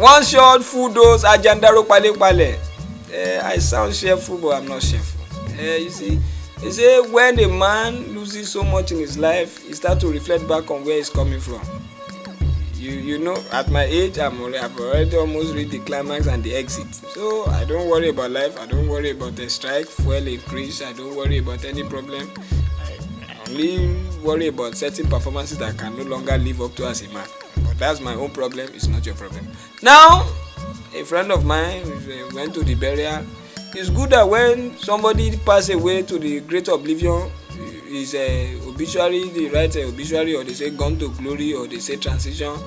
one shot full dose ajandaro pale. I sound cheerful, but I'm not cheerful. You see, they say when a man loses so much in his life, he starts to reflect back on where he's coming from. You know, at my age, I've already almost reached the climax and the exit. So I don't worry about life. I don't worry about the strike, fuel increase. I don't worry about any problem. I only worry about certain performances that I can no longer live up to as a man. But that's my own problem. It's not your problem. Now, a friend of mine went to the burial. It's good that when somebody passes away to the great oblivion, is obituary, they write obituary, or they say gone to glory, or they say transition.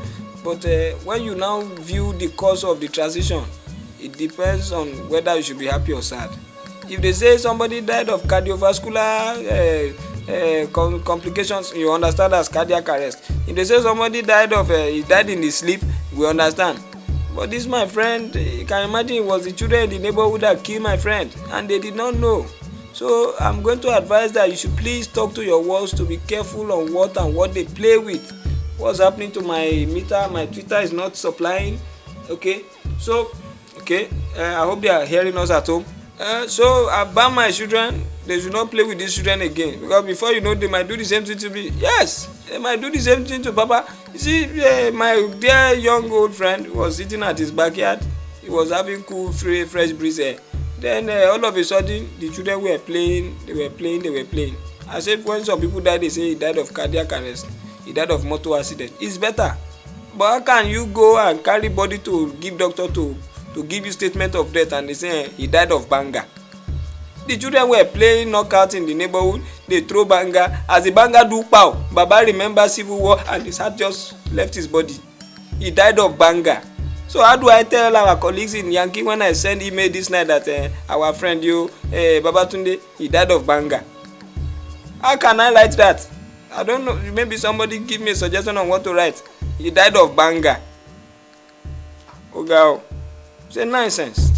But when you now view the cause of the transition, it depends on whether you should be happy or sad. If they say somebody died of cardiovascular complications, you understand as cardiac arrest. If they say somebody died of he died in his sleep, we understand. But this my friend, you can imagine it was the children in the neighborhood that killed my friend, and they did not know. So I'm going to advise that you should please talk to your walls to be careful on what they play with. What's happening to my meter? My Twitter is not supplying. Okay, so I hope they are hearing us at home. So I ban my children. They should not play with these children again, because before you know, they might do the same thing to me. Yes, they might do the same thing to Papa. You see, my dear young old friend was sitting at his backyard. He was having cool, free, fresh breeze air. Then all of a sudden, the children were playing. They were playing. I said, when some people die, they say he died of cardiac arrest. He died of motor accident. It's better. But how can you go and carry body to give doctor to give you statement of death, and they say he died of banga? The children were playing knockout in the neighborhood. They throw banga. As the banga do pow, Baba remember civil war and his heart just left his body. He died of banga. So how do I tell our colleagues in Yankee when I send email this night that our friend Babatunde, he died of banga? How can I write that? I don't know. Maybe somebody give me a suggestion on what to write. He died of banga. Oh, girl. Say nonsense.